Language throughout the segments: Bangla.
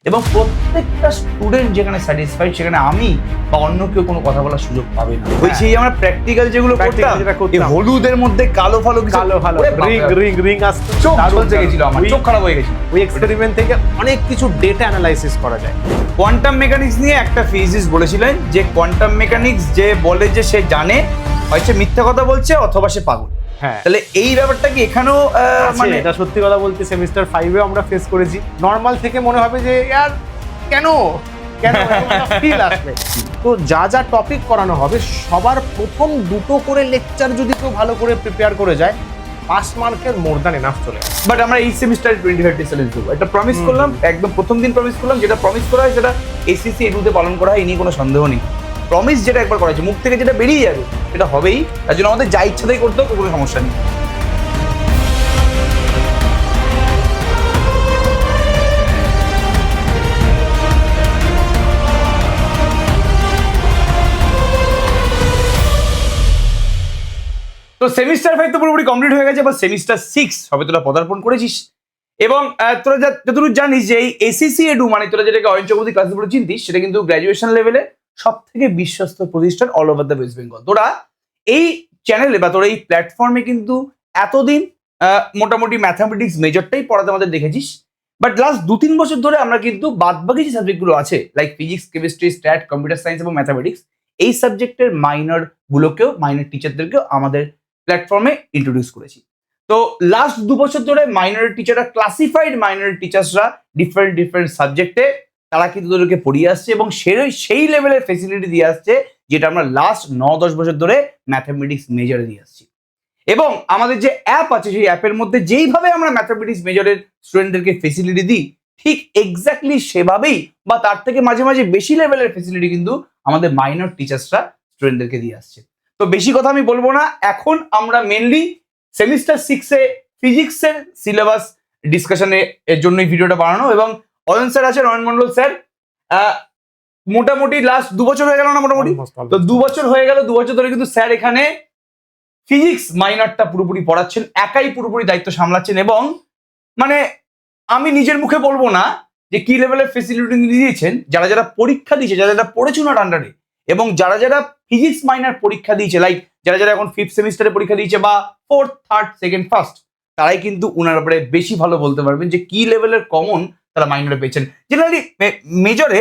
এবং প্রত্যেকটা স্টুডেন্ট যেখানে স্যাটিসফাইড সেখানে আমি বা অন্য কেউ কোনো কথা বলার সুযোগ পাবে না। ওই সেই আমরা প্র্যাকটিক্যাল যেগুলো করতাম, এই হলুদের মধ্যে কালো ফালো কিছু রিং আসতো, চোখ জ্বলতে গেছিল, আমার চোখ খারাপ হয়ে গেছিল। ওই এক্সপেরিমেন্ট থেকে অনেক কিছু ডেটা অ্যানালাইসিস করা যায়। কোয়ান্টাম মেকানিক্স নিয়ে একটা ফিজিক্স বলেছিলেন যে কোয়ান্টাম মেকানিক্স যে বলে যে সে জানে, হয় সে মিথ্যা কথা বলছে অথবা সে পাগল। হ্যাঁ, তাহলে এই ব্যাপারটা কি এখানেও মানে এটা সত্যি কথা বলতে সেমিস্টার 5-এ আমরা ফেস করেছি। নর্মাল থেকে মনে হবে যে ইয়ার কেন ফিল আসবে। তো যা যা টপিক করানো হবে সবার প্রথম দুটো করে লেকচার যদি কেউ ভালো করে প্রিপেয়ার করে যায়, পাস মার্কের মোর দ্যান এনাফ চলে আসে। বাট আমরা এই সেমিস্টারে 2030 চ্যালেঞ্জ দেবো, এটা প্রমিস করলাম, একদম প্রথম দিন প্রমিস করলাম। যেটা প্রমিস করা হয় সেটা এসিসি এডুতে পালন করা হয়, এই নিয়ে কোনো সন্দেহ নেই। প্রমিস যেটা একবার করা হয়েছে, মুখ থেকে যেটা বেরিয়ে যাবে সেটা হবেই। তার জন্য আমাদের যা ইচ্ছাতেই করতে হবে, কোনো সমস্যা নেই। তো সেমিস্টার 5 তো পুরোপুরি কমপ্লিট হয়ে গেছে, এবার সেমিস্টার 6 হবে, তোরা পদার্পণ করেছিস। এবং তোরা যতটুকু জানিস যে এই এসিসি এডু মানে তোরা যেটাকে অয়ন চক্রবর্তী ক্লাস বলে চিনতিস, সেটা কিন্তু গ্র্যাজুয়েশন লেভেলে সব থেকে বিশ্বস্ত প্রতিষ্ঠান all over the West Bengal. তোরা এই চ্যানেলে বা তোরা এই প্ল্যাটফর্মে কিন্তু এতদিন মোটামুটি ম্যাথামেটিক্স মেজরটাই পড়াতে আমাদের দেখেছিস। বাট লাস্ট 2-3 বছর ধরে আমরা কিন্তু বাদবাকি যে সাবজেক্টগুলো আছে like physics, chemistry, stat, computer science এবং ম্যাথামেটিক্স, এই সাবজেক্টের মাইনরগুলোকেও, মাইনর টিচারদেরকেও আমাদের প্ল্যাটফর্মে ইন্ট্রোডিউস করেছি। তো লাস্ট 2 বছর ধরে মাইনর টিচাররা, ক্লাসিফাইড মাইনর টিচার্সরা ডিফারেন্ট সাবজেক্টে তারা কিন্তু তোদেরকে পড়িয়ে আসছে এবং সেই লেভেলের ফেসিলিটি দিয়ে আসছে যেটা আমরা লাস্ট 9-10 বছর ধরে ম্যাথামেটিক্স মেজরে দিয়ে আসছি। এবং আমাদের যে অ্যাপ আছে সেই অ্যাপের মধ্যে যেইভাবে আমরা ম্যাথামেটিক্স মেজরের স্টুডেন্টদেরকে ফেসিলিটি দিই, ঠিক এক্স্যাক্টলি সেভাবেই বা তার থেকে মাঝে মাঝে বেশি লেভেলের ফেসিলিটি কিন্তু আমাদের মাইনর টিচার্সরা স্টুডেন্টদেরকে দিয়ে আসছে। তো বেশি কথা আমি বলবো না, এখন আমরা মেনলি সেমিস্টার 6-এ ফিজিক্সের সিলেবাস ডিসকাশনে এর জন্যই ভিডিওটা বানানো। এবং অয়ন স্যার আছেন, অয়ন মন্ডল স্যার, মোটামুটি লাস্ট 2 বছর হয়ে গেল না, মোটামুটি তো 2 বছর হয়ে গেল। 2 বছর ধরে কিন্তু স্যার এখানে ফিজিক্স মাইনরটা পুরোপুরি পড়াচ্ছেন, একাই পুরোপুরি দায়িত্ব সামলাচ্ছেন। এবং মানে আমি নিজের মুখে বলবো না যে কি লেভেলের ফেসিলিটি দিয়েছেন, যারা যারা পরীক্ষা দিয়েছে, যারা যারা পড়েছে ওনার আন্ডারে, এবং যারা যারা ফিজিক্স মাইনর পরীক্ষা দিয়েছে, লাইক যারা যারা এখন 5th সেমিস্টারে পরীক্ষা দিয়েছে বা 4th, 3rd, 2nd, 1st, তারাই কিন্তু ওনার ব্যাপারে বেশি ভালো বলতে পারবেন যে কি লেভেলের কমন তারা মাইনরে পেয়েছেন। জেনারেলি মেজরে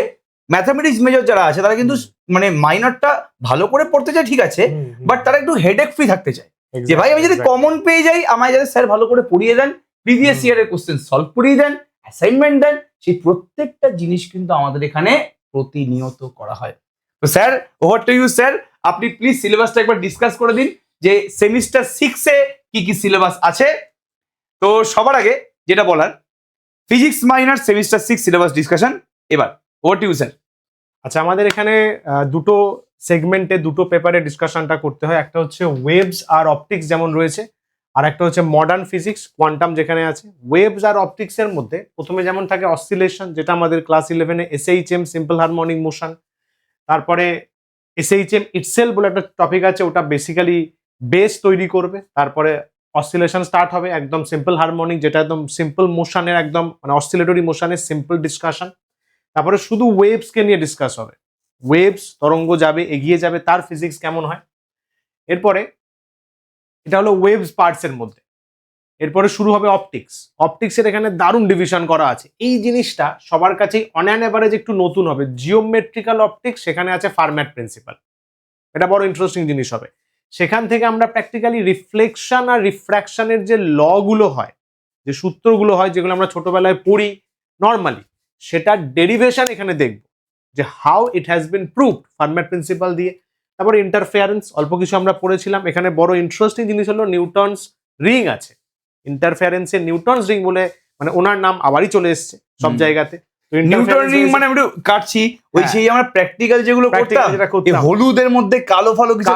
ম্যাথামেটিক্স মেজর যারা আছে তারা কিন্তু মানে মাইনরটা ভালো করে পড়তে চায়, ঠিক আছে, বাট তারা একটু হেডেক ফ্রি থাকতে চায় যে ভাই আমি যদি কমন পেয়ে যাই, আমায় যাতে স্যার ভালো করে পড়িয়ে দেন, প্রিভিয়াস ইয়ারের কোশ্চেন সলভ করিয়ে দেন, অ্যাসাইনমেন্ট দেন, সেই প্রত্যেকটা জিনিস কিন্তু আমাদের এখানে প্রতিনিয়ত করা হয়। তো sir, over to you sir, আপনি প্লিজ সিলেবাসটা একবার ডিসকাস করে দিন যে সেমিস্টার 6-এ কি কি সিলেবাস আছে। তো সবার আগে যেটা বলার, physics minor semester 6 syllabus discussion, এবার ওভার টু ইউ স্যার। আচ্ছা, আমাদের এখানে দুটো সেগমেন্টে দুটো পেপারে ডিসকাশনটা করতে হয়। একটা হচ্ছে ওয়েভস আর অপটিক্স যেমন রয়েছে, আর একটা হচ্ছে মডার্ন ফিজিক্স, কোয়ান্টাম যেখানে আছে। ওয়েভস আর অপটিক্সের মধ্যে প্রথমে যেমন থাকে অসিলেশন, যেটা আমাদের ক্লাস 11-এ SHM সিম্পল হারমোনিক মোশন, তারপরে SHM ইটসেলফ বলে একটা টপিক আছে, ওটা বেসিক্যালি বেস তৈরি করবে। তারপরে অসিলেশন স্টার্ট হবে, একদম সিম্পল হারমোনিক, যেটা একদম সিম্পল মোশনের, একদম মানে অসিলেটরি মোশনের সিম্পল ডিসকাশন। তারপরে শুধু ওয়েভসকে নিয়ে ডিসকাস হবে, ওয়েভস তরঙ্গ যাবে, এগিয়ে যাবে, তার ফিজিক্স কেমন হয়। এরপরে এটা হলো ওয়েভস পার্টস এর মধ্যে। এরপরে শুরু হবে অপটিক্স। অপটিক্সের এখানে দারুণ ডিভিশন করা আছে। এই জিনিসটা সবার কাছেই অন অ্যান এভারেজ একটু নতুন হবে। জিওমেট্রিক্যাল অপটিক্স, সেখানে আছে ফার্ম্যাট প্রিন্সিপাল, এটা বড় ইন্টারেস্টিং জিনিস হবে। সেখান থেকে আমরা প্র্যাকটিক্যালি রিফ্লেকশন আর রিফ্র্যাকশনের যে লগুলো হয়, যে সূত্রগুলো হয়, যেগুলো আমরা ছোটবেলায় পড়ি নর্মালি, সেটার ডেরিভেশন এখানে দেখব যে how it has been proved Fermat principle দিয়ে। তারপর ইন্টারফেয়ারেন্স অল্প কিছু আমরা পড়েছিলাম। এখানে বড় ইন্টারেস্টিং জিনিস হলো নিউটনস রিং আছে। ইন্টারফেয়ারেন্সে নিউটনস রিং বলে মানে ওনার নাম আবারই চলে এসছে সব জায়গাতে। নিউটন রিং মানে আমি একটু কাটছি, ওই সেই আমরা প্র্যাকটিক্যাল যেগুলো করতাম, এই হলুদের মধ্যে কালো ফালো কিছু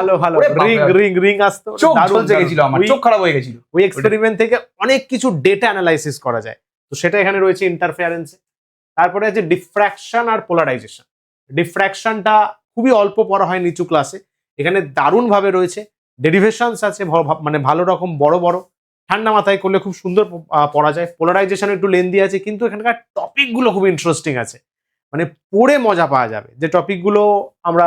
রিং আসতো, চোখ জ্বলতে গেছিল, আমার চোখ খারাপ হয়ে গেছিল। ওই এক্সপেরিমেন্ট থেকে অনেক কিছু ডেটা অ্যানালাইসিস করা যায়, তো সেটা এখানে রয়েছে ইন্টারফেয়ারেন্সে। তারপরে আছে ডিফ্র্যাকশন আর পোলারাইজেশন। ডিফ্র্যাকশনটা খুবই অল্প পড়া হয় নিচু ক্লাসে, এখানে দারুণ ভাবে রয়েছে। ডেরিভেশনস আছে মানে ভালো রকম বড় বড়। ঠান্ডা মাথায় করলে খুব সুন্দর পড়া যায়। পোলারাইজেশন একটু লেন্দি আছে, কিন্তু এখানকার টপিকগুলো খুব ইন্টারেস্টিং আছে, মানে পড়ে মজা পাওয়া যাবে। যে টপিকগুলো আমরা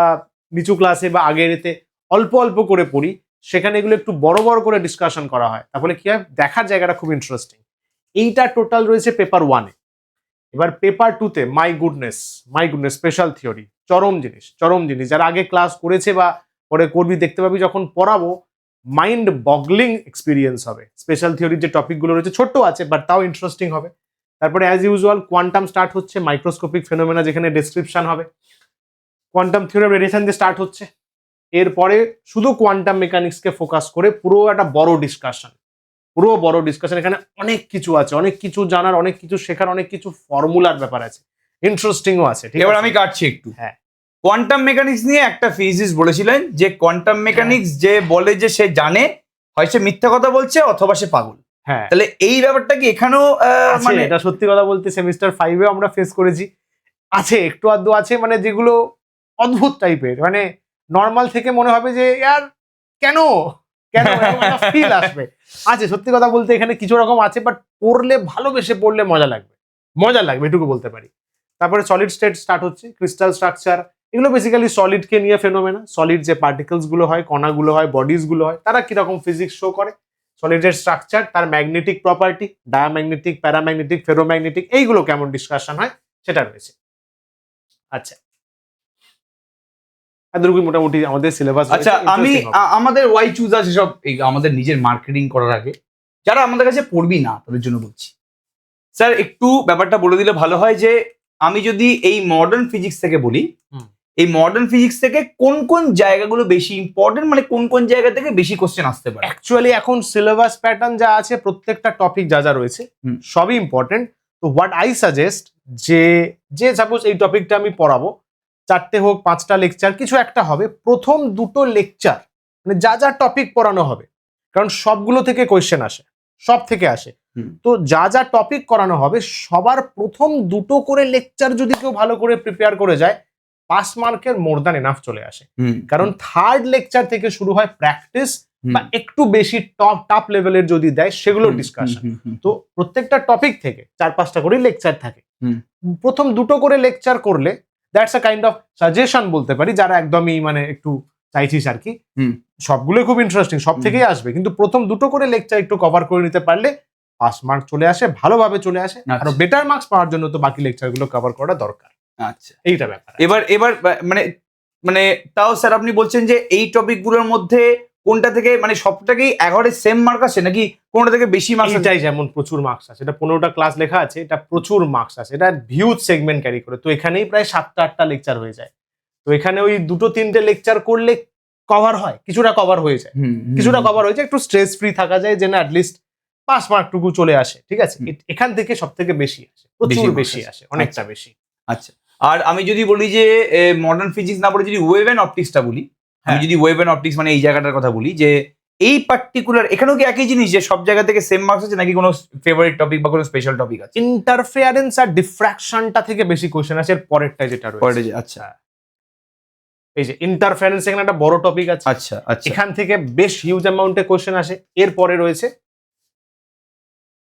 নিচু ক্লাসে বা আগের এতে অল্প অল্প করে পড়ি, সেখানে এগুলো একটু বড় বড় করে ডিসকাশন করা হয়, তাহলে কি হয়, দেখার জায়গাটা খুব ইন্টারেস্টিং। এইটা টোটাল রয়েছে পেপার 1-এ। এবার পেপার 2-তে মাই গুডনেস স্পেশাল থিওরি, চরম জিনিস। যারা আগে ক্লাস করেছে বা পরে করবি, দেখতে পাবি যখন পড়াবো, মাইন্ড বগলিং এক্সপিরিয়েন্স হবে। স্পেশাল থিওরির যে টপিকগুলো রয়েছে ছোট্ট আছে, বাট তাও ইন্টারেস্টিং হবে। তারপরে অ্যাজ ইউজুয়াল কোয়ান্টাম স্টার্ট হচ্ছে, মাইক্রোস্কোপিক ফেনোমেনা, যেখানে ডেসক্রিপশন হবে। কোয়ান্টাম থিওরি রেডিয়েশন দিয়ে স্টার্ট হচ্ছে। এরপরে শুধু কোয়ান্টাম মেকানিক্সকে ফোকাস করে পুরো একটা বড় ডিসকাশন। এখানে অনেক কিছু আছে, অনেক কিছু জানার, অনেক কিছু শেখার, অনেক কিছু ফর্মুলার ব্যাপার আছে, ইন্টারেস্টিংও আছে। ঠিক এবার আছে, আমি কাটছি একটু। হ্যাঁ, কোয়ান্টাম মেকানিক্স নিয়ে একটা ফিজিক্স বলেছিলেন যে কোয়ান্টাম মেকানিক্স যে বলে যে সে জানে, হয় সে মিথ্যা কথা বলছে অথবা সে পাগল। হ্যাঁ, তাহলে এই ব্যাপারটা কি এখানেও মানে এটা সত্যি কথা বলতে সেমিস্টার 5-এও আমরা ফেস করেছি, আছে একটু আধটু আছে, মানে যেগুলো অদ্ভুত টাইপের, মানে নর্মাল থেকে মনে হবে যে ইয়ার কেন কেন ফিল আসবে। আছে, সত্যি কথা বলতে এখানে কিছু রকম আছে, বাট পড়লে, ভালোবেসে পড়লে মজা লাগবে এটুকু বলতে পারি। তারপরে সলিড স্টেট স্টার্ট হচ্ছে, ক্রিস্টাল স্ট্রাকচার, এগুলো বেসিক্যালি সলিডকে নিয়ে ফেনোমেনা। সলিড যে পার্টিকেলস গুলো হয়, কণাগুলো হয়, বডিজ গুলো হয়, তারা কিরকম ফিজিক্স শো করে, সলিডের স্ট্রাকচার, তার magnetic property, diamagnetic, paramagnetic, ferromagnetic, এইগুলো কেমন ডিসকাশন হয় সেটা রয়েছে। আচ্ছা, এতটুকুই মোটামুটি আমাদের সিলেবাস। আচ্ছা, আমি আমাদের ওয়াই চুজার যেসব আমাদের নিজের মার্কেটিং করার আগে যারা আমাদের কাছে পড়বি না তাদের জন্য বলছি, স্যার একটু ব্যাপারটা বলে দিলে ভালো হয় যে আমি যদি এই মডার্ন ফিজিক্স থেকে বলি, এই মডার্ন ফিজিক্স থেকে কোন কোন জায়গাগুলো বেশি ইম্পর্টেন্ট, মানে কোন কোন জায়গা থেকে বেশি কোশ্চেন আসতে পারে। অ্যাকচুয়ালি এখন সিলেবাস প্যাটার্ন যা আছে, প্রত্যেকটা টপিক যা রয়েছে সবই ইম্পর্টেন্ট। তো হোয়াট আই সাজেস্ট, যে সাপোজ এই টপিকটা আমি পড়াবো, 4টে হোক 5টা লেকচার, কিছু একটা হবে, প্রথম 2টো লেকচার মানে যা টপিক পড়ানো হবে, কারণ সবগুলো থেকে কোয়েশ্চেন আসে, সব থেকে আসে। তো যা টপিক করানো হবে, সবার প্রথম 2টো করে লেকচার যদি কেউ ভালো করে প্রিপেয়ার করে যায়, পাস মার্কের মোর দ্যান এনাফ চলে আসে। কারণ থার্ড লেকচার থেকে শুরু হয় প্র্যাকটিস, বা একটু বেশি টপ লেভেলের যদি দেয় সেগুলো ডিসকাশন। তো প্রত্যেকটা টপিক থেকে 4-5টা করে লেকচার থাকে, প্রথম 2টো করে লেকচার করলে that's a kind of suggestion বলতে পারি, যারা একদমই মানে একটু চাইছিস আর কি। সবগুলো খুব ইন্টারেস্টিং, সব থেকেই আসবে, কিন্তু প্রথম 2টো করে লেকচার একটু কভার করে নিতে পারলে পাস মার্ক চলে আসে, ভালোভাবে চলে আসে। আর বেটার মার্কস পাওয়ার জন্য তো বাকি লেকচারগুলো কভার করা দরকার। আচ্ছা, এইটা ব্যাপার। এবার মানে তাও স্যার আপনি বলছেন যে এই টপিকগুলোর মধ্যে কোনটা থেকে মানে সবটাকেই এভারেজ সেম মার্ক আসে, নাকি কোনটা থেকে বেশি মার্কস? এটাই, যেমন প্রচুর মার্কস আছে, এটা 15টা ক্লাস লেখা আছে, এটা প্রচুর মার্কস আছে, এটা হিউজ সেগমেন্ট ক্যারি করে। তো এখানেই প্রায় 7টা-8টা লেকচার হয়ে যায়। তো এখানে ওই 2-3টে লেকচার করলে কভার হয়, কিছুটা কভার হয়ে যায়, একটু স্ট্রেস ফ্রি থাকা যায়, যে না অ্যাটলিস্ট পাস মার্কটুকু চলে আসে। ঠিক আছে, এখান থেকে সব থেকে বেশি আসে, প্রচুর বেশি আসে, অনেকটা বেশি। আচ্ছা, আর আমি যদি বলি যে মডার্ন ফিজিক্স না বলে যদি ওয়েভ অ্যান্ড অপটিক্সটা বলি, আমি যদি ওয়েভ অ্যান্ড অপটিক্স মানে এই জায়গাটার কথা বলি, যে এই পার্টিকুলার এখানেও কি একই জিনিস যে সব জায়গা থেকে সেম মার্কস আছে, নাকি কোনো ফেভারিট টপিক বা কোনো স্পেশাল টপিক আছে? ইন্টারফেয়ারেন্স আর ডিফ্র্যাকশনটা থেকে বেশি কোশ্চেন আছে, এর পরেরটা যেটা রয়েছে। আচ্ছা, এই যে ইন্টারফেয়ারেন্স, এখানে একটা বড় টপিক আছে। আচ্ছা, এখান থেকে বেশ হিউজ অ্যামাউন্টে কোশ্চেন আসে। এরপরে রয়েছে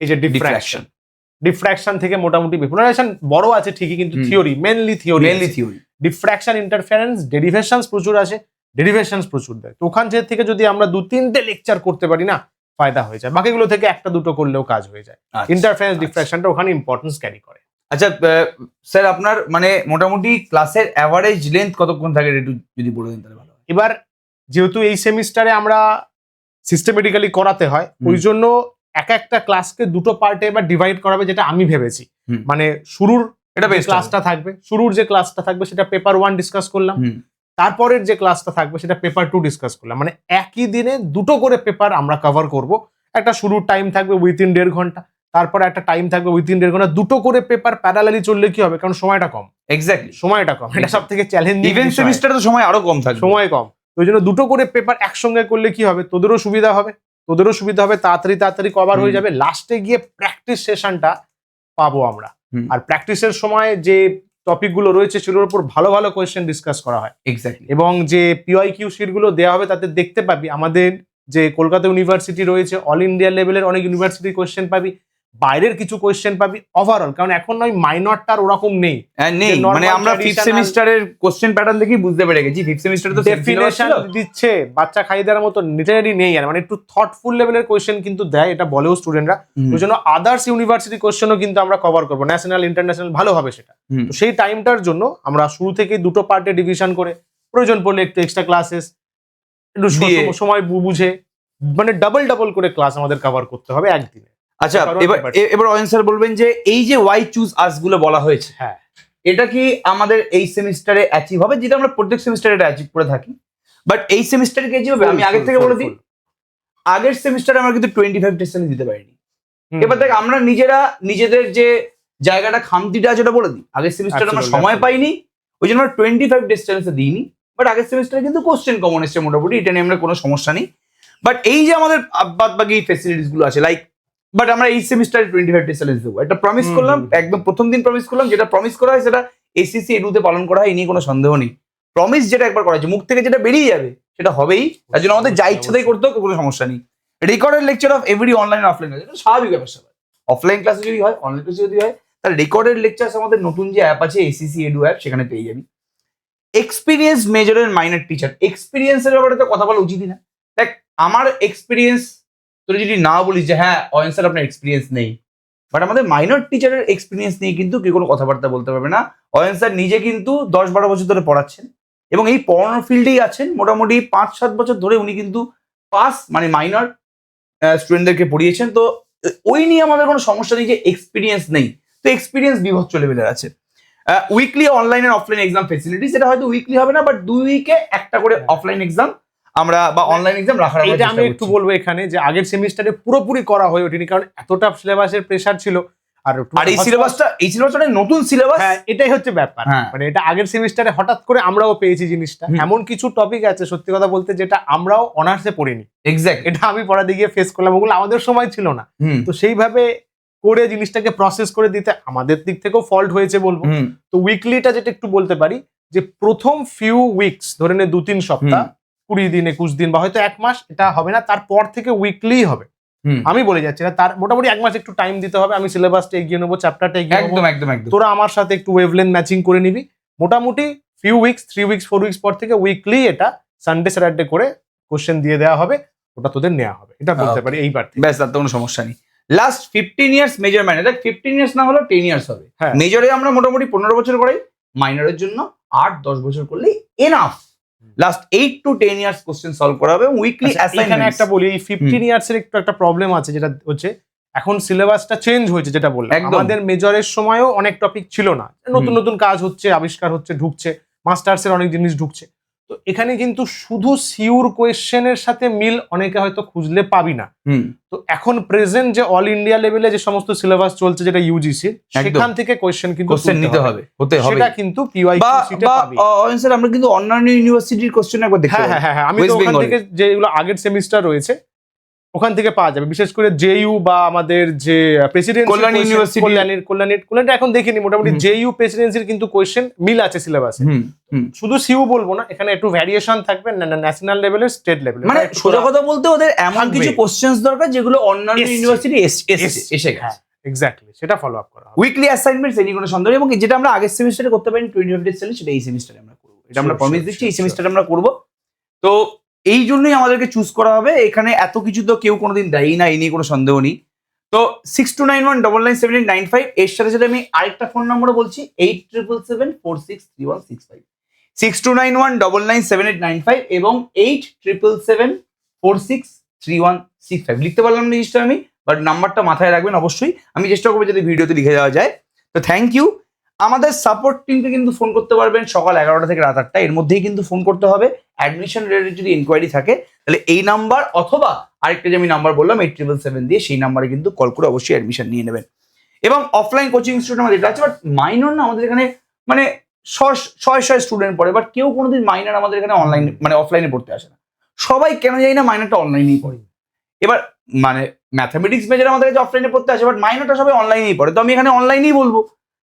এই যে ডিফ্র্যাকশন থেকে মোটামুটি পোলারাইজেশন বড় আছে ঠিকই, কিন্তু theory mainly theory. Diffraction, interference, derivations প্রচুর আসে, ডেরিভেশনস প্রচুর দেয়। তো ওখান থেকে যদি আমরা 2-3টে লেকচার করতে পারি না, ফায়দা হয়ে যায়। বাকিগুলো থেকে 1টা-2টো করলেও কাজ হয়ে যায়। ইন্টারফেয়ারেন্স, ডিফ্র্যাকশনটা ওখানে ইম্পর্টেন্স ক্যারি করে। আচ্ছা স্যার, আপনার মানে মোটামুটি ক্লাসের অ্যাভারেজ লেন্থ কতক্ষণ থাকে একটু যদি বলে দেন তাহলে ভালো হয়। এবার যেহেতু এই সেমিস্টারে আমরা সিস্টেমেটিক্যালি করাতে হয়, ওই জন্য একটা ক্লাসকে 2টো পার্টে এবার ডিভাইড করাবে, যেটা আমি ভেবেছি। মানে শুরুর ক্লাসটা থাকবে, সেটা পেপার 1 ডিসকাস করলাম, তারপরের যে ক্লাসটা থাকবে সেটা পেপার 2 ডিসকাস করলাম। মানে একই দিনে 2টো করে পেপার আমরা কভার করব। একটা শুরুর টাইম থাকবে উইথিন 1.5 ঘন্টা, তারপরে একটা টাইম থাকবে উইথিন 1.5 ঘন্টা। 2টো করে পেপার প্যারালালি চললে কি হবে, কারণ সময়টা কম। এক্স্যাক্টলি, সময়টা কম, এটা সব থেকে চ্যালেঞ্জিং। ইভেন্ট সেমিস্টারে তো সময় আরো কম থাকবে, সময় কম। ওই জন্য 2টো করে পেপার একসঙ্গে করলে কি হবে, তোদেরও সুবিধা হবে, তাড়াতাড়ি কভার হয়ে যাবে। লাস্টে গিয়ে প্র্যাকটিস সেশনটা পাবো আমরা। আর প্র্যাকটিসের সময় যে টপিকগুলো রয়েছে সেগুলোর উপর ভালো ভালো কোয়েশ্চেন ডিসকাস করা হয়। এক্স্যাক্টলি। এবং যে পিওয়াইকিউ শিটগুলো দেওয়া হবে তাতে দেখতে পাবি আমাদের যে কলকাতা ইউনিভার্সিটি রয়েছে, অল ইন্ডিয়া লেভেলের অনেক ইউনিভার্সিটির কোয়েশ্চেন পাবি, বাইরের কিছু কোয়েশ্চেন পাবি ওভারঅল, কারণ এখন নয় মাইনরটা আর ওরকম নেই। নেই, যে normal মানে আমরা ফিফথ traditional- সেমিস্টারের কোশ্চেন প্যাটার্ন দেখেই বুঝতে পেরে গেছি ফিফথ সেমিস্টারে তো ডেফিনেশন দিচ্ছে বাচ্চা খাই দেওয়ার মতো লিটারারি নেই, আর মানে একটু থটফুল লেভেলের কোয়েশ্চেন কিন্তু দেয়, এটা বলেও স্টুডেন্টরা। ওই জন্য আদার্স ইউনিভার্সিটি কোয়েশ্চেনও কিন্তু আমরা কভার করবো, ন্যাশনাল ইন্টারন্যাশনাল ভালো হবে সেটা। তো সেই টাইমটার জন্য আমরা শুরু থেকে দুটো পার্টে ডিভিশন করে, প্রয়োজন পড়লে একটু এক্সট্রা ক্লাসেস একটু দিয়ে। সময় বুঝে, মানে ডাবল করে ক্লাস আমাদের কভার করতে হবে একদিনে। আচ্ছা, কারণ এবার অয়ন স্যার বলবেন যে এই যে ওয়াই চুজ আস গুলো বলা হয়েছে, হ্যাঁ, এটা কি আমাদের এই সেমিস্টারে অ্যাচিভ হবে, যেটা আমরা প্রত্যেক সেমিস্টারে এটা অ্যাচিভ করে থাকি, বাট এই সেমিস্টারে কি অ্যাচিভ হবে? আমি আগের থেকে বলে দিই, আগের সেমিস্টারে আমরা কিন্তু 25 টেস্ট দিতে পারিনি। এবার দেখ, আমরা নিজেদের যে জায়গাটা খামতিটা আছে ওটা বলে দিই। আগের সেমিস্টারে আমরা সময় পাইনি, ওই জন্য আমরা 25 টেস্ট চ্যালেঞ্জ দিইনি, বাট আগের সেমিস্টারে কিন্তু কোশ্চেন কমন এসছে মোটামুটি, এটা নিয়ে আমরা কোনো সমস্যা নেই। বাট এই যে আমাদের বাদ বাকি ফেসিলিটিস গুলো আছে, লাইক, বাট আমরা এই সেমিস্টারে 25 টেস্ট চ্যালেঞ্জ দেবো, এটা প্রমিস করলাম, একদম প্রথম দিন প্রমিস করলাম। যেটা প্রমিস করা হয় সেটা এসিসি এডুতে পালন করা হয়, এই নিয়ে কোনো সন্দেহ নেই। প্রমিস যেটা একবার করা হয়েছে, মুখ থেকে যেটা বেরিয়ে যাবে সেটা হবেই, তার জন্য আমাদের যা ইচ্ছা তাই করতে হবে, কোনো সমস্যা নেই। Recorded lecture of every online offline আছে, এটা স্বাভাবিক ব্যাপার স্যাপার। অফলাইন ক্লাসে যদি হয়, অনলাইন ক্লাসে যদি হয়, তাহলে রেকর্ডেড লেকচার আমাদের নতুন যে অ্যাপ আছে এসিসি এডু অ্যাপ, সেখানে পেয়ে যাবি। Experience major and minor teacher, এক্সপিরিয়েন্সের ব্যাপারে তো কথা বলা উচিতই না। দেখ, আমার এক্সপিরিয়েন্স তোর যদি না বলিস যে হ্যাঁ অয়ন স্যার আপনার এক্সপিরিয়েন্স নেই, বাট আমাদের মাইনর টিচারের এক্সপিরিয়েন্স নিয়ে কিন্তু কেউ কোনো কথাবার্তা বলতে পারবে না। অয়ন স্যার নিজে কিন্তু 10-12 বছর ধরে পড়াচ্ছেন এবং এই পড়ানোর ফিল্ডেই আছেন মোটামুটি 5-7 বছর ধরে। উনি কিন্তু পাস মানে মাইনর স্টুডেন্টদেরকে পড়িয়েছেন, তো ওই নিয়ে আমাদের কোনো সমস্যা নেই যে এক্সপিরিয়েন্স নেই। তো এক্সপিরিয়েন্স বিভৎস লেভেলের আছে। Weekly online and offline exam facilities, এটা হয়তো উইকলি হবে না, বাট 2 উইকে একটা করে অফলাইন এক্সাম আমরা বা অনলাইন এক্সাম রাখার আমরা এটা চেষ্টা আমি একটু করছি। বলবো এখানে যে আগের সেমিস্টারে পুরোপুরি করা হয়ে ওঠেনি, কারণ এতটা সিলেবাসের প্রেসার ছিল। আর এই সিলেবাসটা নতুন সিলেবাস, হ্যাঁ, এটাই হচ্ছে ব্যাপার। হ্যাঁ। মানে এটা আগের সেমিস্টারে হঠাৎ করে আমরাও পেয়েছি জিনিসটা। এমন কিছু টপিক আছে সত্যি কথা বলতে যেটা আমরাও অনার্সে পড়িনি, এক্স্যাক্ট, এটা আমি পড়াতে গিয়ে ফেস করলাম, ওগুলো আমাদের সময় ছিল না। তো সেইভাবে করে জিনিসটাকে প্রসেস করে দিতে আমাদের দিক থেকেও ফল্ট হয়েছে বলবো। তো উইকলিটা যেটা একটু বলতে পারি যে প্রথম ফিউ উইকস, ধরে নে 2-3 সপ্তাহ, 20 দিন 21 দিন বা হয়তো 1 মাস, এটা হবে না। তারপর থেকে উইকলি হবে। আমি বলে যাচ্ছি না, তার মোটামুটি 1 মাস একটু টাইম দিতে হবে। আমি সিলেবাসটা এগিয়ে নেবো, চ্যাপ্টারটা এগিয়ে নেবো, একদম। তোরা আমার সাথে একটু ওয়েভলেন্থ ম্যাচিং করে নিবি। মোটামুটি ফিউ উইকস, 3 উইকস 4 উইকস পর থেকে উইকলি এটা সানডে স্যাটারডে করে কোশ্চেন দিয়ে দেওয়া হবে, ওটা তোদের নেওয়া হবে। এটা বলতে পারি এইবার থেকে। ব্যাস, তার তো কোনো সমস্যা নেই। লাস্ট 15 ইয়ার্স মেজর মাইনর, দেখ 15 ইয়ার্স না হলেও 10 ইয়ার্স হবে। হ্যাঁ। মেজরে আমরা মোটামুটি 15 বছর করাই, মাইনরের জন্য 8-10 বছর করলেই enough. Last 8 to 10 years question solve করা হবে উইকলি এখানে অ্যাসাইনমেন্ট। একটা বলি, এই 15 ইয়ার্স এর একটু একটা প্রবলেম আছে, যেটা হচ্ছে এখন সিলেবাসটা চেঞ্জ হয়েছে। যেটা বললাম, একদম। আমাদের মেজরের সময়ও অনেক টপিক ছিল না, নতুন নতুন কাজ হচ্ছে, আবিষ্কার হচ্ছে, ঢুকছে, মাস্টার্সের অনেক জিনিস ঢুকছে। তো এখানে কিন্তু শুধু সিউর কোয়েশ্চেনের সাথে মিল অনেকে হয়তো খুঁজলে পাবি না। তো এখন প্রেজেন্ট যে অল ইন্ডিয়া লেভেলে যে সমস্ত সিলেবাস চলছে, যেটা ইউজিসি, সেখান থেকে কোয়েশ্চেন কিন্তু নিতে হবে, হতে হবে, সেটা কিন্তু পিওয়াইকিউতে পাবি। স্যার আমরা কিন্তু অন্যান্য ইউনিভার্সিটির কোশ্চেন একবার দেখতে পাবো। হ্যাঁ, আমি তো ওখান থেকে যেগুলো আগের সেমিস্টার রয়েছে ওখান থেকে পাওয়া যাবে, বিশেষ করে জেইউ বা আমাদের যে প্রেসিডেন্সি কল্যাণী ইউনিভার্সিটি, কল্যাণীটা এখন দেখিনি। মোটামুটি জেইউ প্রেসিডেন্সির কিন্তু কোয়েশ্চেন মিল আছে সিলেবাসে। শুধু সিউ বলবো না, এখানে একটু ভ্যারিয়েশন থাকবে ন্যাশনাল লেভেলের, স্টেট লেভেলের। মানে সোজা কথা বলতে ওদের এমন কিছু কোশ্চেন্স দরকার যেগুলো অন্যান্য ইউনিভার্সিটি এসে গেছে। এক্স্যাক্টলি, সেটা ফলো আপ করা হবে। উইকলি অ্যাসাইনমেন্টস, এই কোনো সন্দেহ নেই। এবং যেটা আমরা আগের সেমিস্টারে করতে পারি 25 ডেজ চ্যালেঞ্জ, সেটা এই সেমিস্টারে আমরা করবো। এটা আমরা প্রমিস দিচ্ছি, এই সেমিস্টারে আমরা করবো। তো এই জন্যই আমাদেরকে চুজ করা হবে। এখানে এত কিছু তো কেউ কোনোদিন দেয়ই না, এই নিয়ে কোনো সন্দেহ নেই। তো 6291997895, এর সাথে সাথে আমি আরেকটা ফোন নম্বরও বলছি, 8777463165, 6291997895 এবং 8777463165। লিখতে পারলাম না জিনিসটা আমি, বাট নাম্বারটা মাথায় রাখবেন অবশ্যই। আমি চেষ্টা করবো যদি ভিডিওতে লিখে দেওয়া যায়। তো থ্যাংক ইউ। আমাদের সাপোর্ট টিমকে কিন্তু ফোন করতে পারবেন সকাল 11টা থেকে রাত 8টা, এর মধ্যেই কিন্তু ফোন করতে হবে। অ্যাডমিশন রিলেটেড যদি ইনকোয়ারি থাকে তাহলে এই নাম্বার অথবা আরেকটা যে আমি নাম্বার বললাম 8777 দিয়ে, সেই নাম্বারে কিন্তু কল করে অবশ্যই অ্যাডমিশন নিয়ে নেবেন। এবং অফলাইন কোচিং ইনস্টিটিউট আমাদের এটা আছে, বাট মাইনর না আমাদের এখানে, মানে শয় স্টুডেন্ট পড়ে, বাট কেউ কোনোদিন মাইনর আমাদের এখানে অনলাইন মানে অফলাইনে পড়তে আসে না। সবাই কেন জানি না মাইনরটা অনলাইনেই পড়ে। এবার মানে ম্যাথামেটিক্স মেজর আমাদের কাছে অফলাইনে পড়তে আসে, বাট মাইনরটা সবাই অনলাইনেই পড়ে। তো আমি এখানে অনলাইনেই বলবো,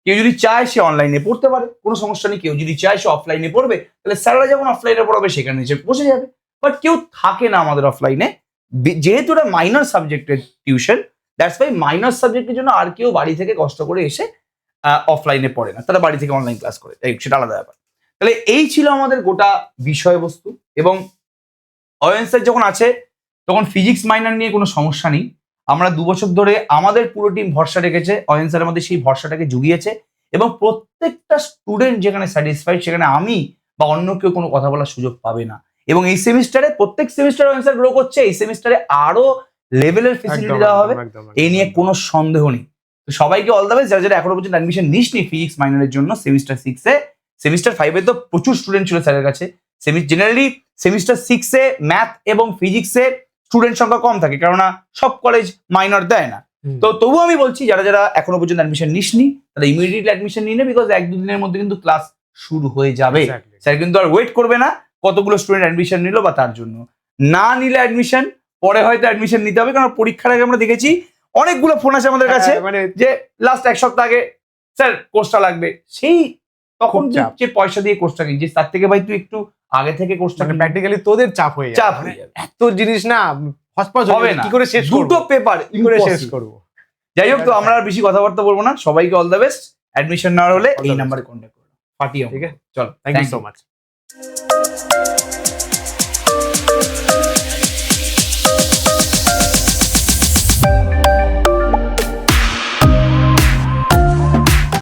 কেউ যদি চায় সে অনলাইনে পড়তে পারে, কোনো সমস্যা নেই। কেউ যদি চায় সে অফলাইনে পড়বে, তাহলে স্যাররা যখন অফলাইনে পড়াবে সেখানে এসে বসে যাবে। বাট কেউ থাকে না আমাদের অফলাইনে, যেহেতু এটা মাইনর সাবজেক্টের টিউশন, দ্যাটস ওয়াই মাইনর সাবজেক্টের জন্য আর কেউ বাড়ি থেকে কষ্ট করে এসে অফলাইনে পড়ে না, তারা বাড়ি থেকে অনলাইন ক্লাস করে, সেটা আলাদা ব্যাপার। তাহলে এই ছিল আমাদের গোটা বিষয়বস্তু। এবং অয়ন স্যার যখন আছে তখন ফিজিক্স মাইনর নিয়ে কোনো সমস্যা নেই। আমরা 2 বছর ধরে আমাদের পুরো টিম ভরসা রেখেছে, অয়ন স্যার আমাদের সেই ভরসাটাকে জুগিয়েছে এবং প্রত্যেকটা স্টুডেন্ট যেখানে স্যাটিসফাইড সেখানে আমি বা অন্য কেউ কোনো কথা বলার সুযোগ পাবে না। এবং এই সেমিস্টারে প্রত্যেক সেমিস্টারে অয়ন স্যার গ্রো করছে, এই সেমিস্টারে আরো লেভেলের ফেসিলিটি দেওয়া হবে, এই নিয়ে কোনো সন্দেহ নেই। তো সবাইকে অল দ্য বেস্ট। যারা যারা এখনো পর্যন্ত অ্যাডমিশন নিসনি ফিজিক্স মাইনরের জন্য সেমিস্টার 6-এ, সেমিস্টার 5-এ তো প্রচুর স্টুডেন্ট ছিল স্যারের কাছে। জেনারেলি সেমিস্টার 6-এ ম্যাথ এবং ফিজিক্সে স্টুডেন্ট সংখ্যা কম থাকে, কেননা সব কলেজ মাইনর দেয় না। তো তবুও আমি বলছি যারা যারা এখনো পর্যন্ত অ্যাডমিশন নিসনি তারা ইমিডিয়েটলি অ্যাডমিশন নিয়ে নেবে, বিকজ 1-2 দিনের মধ্যে কিন্তু ক্লাস শুরু হয়ে যাবে। Exactly. স্যার কিন্তু আর ওয়েট করবে না কতগুলো স্টুডেন্ট অ্যাডমিশন নিল বা তার জন্য। না নিলে অ্যাডমিশন পরে হয়তো অ্যাডমিশন নিতে হবে, কারণ পরীক্ষার আগে আমরা দেখেছি অনেকগুলো ফোন আছে আমাদের কাছে মানে যে লাস্ট 1 সপ্তাহ আগে স্যার কোর্সটা লাগবে, সেই তখন খুব চাপ। যে পয়সা দিয়ে কোর্সটা কিনছিস তার থেকে ভাই তুই একটু আগে থেকে কোর্সটা মানে প্র্যাকটিক্যালি তোদের চাপ হয়ে যাবে, চাপ মানে হয়ে যাবে। এত জিনিস না হসপস হবে না, কি করে শেষ করব, দুটো পেপার কি করে শেষ করব। যাই হোক, তো আমরা আর বেশি কথাবার্তা বলবো না, সবাইকে অল দ্য বেস্ট। অ্যাডমিশন না হলে All the এই best. নাম্বারে কন্ট্যাক্ট করো, পাঠিয়ে ঠিক আছে, চলো, থ্যাংক ইউ সো মাচ।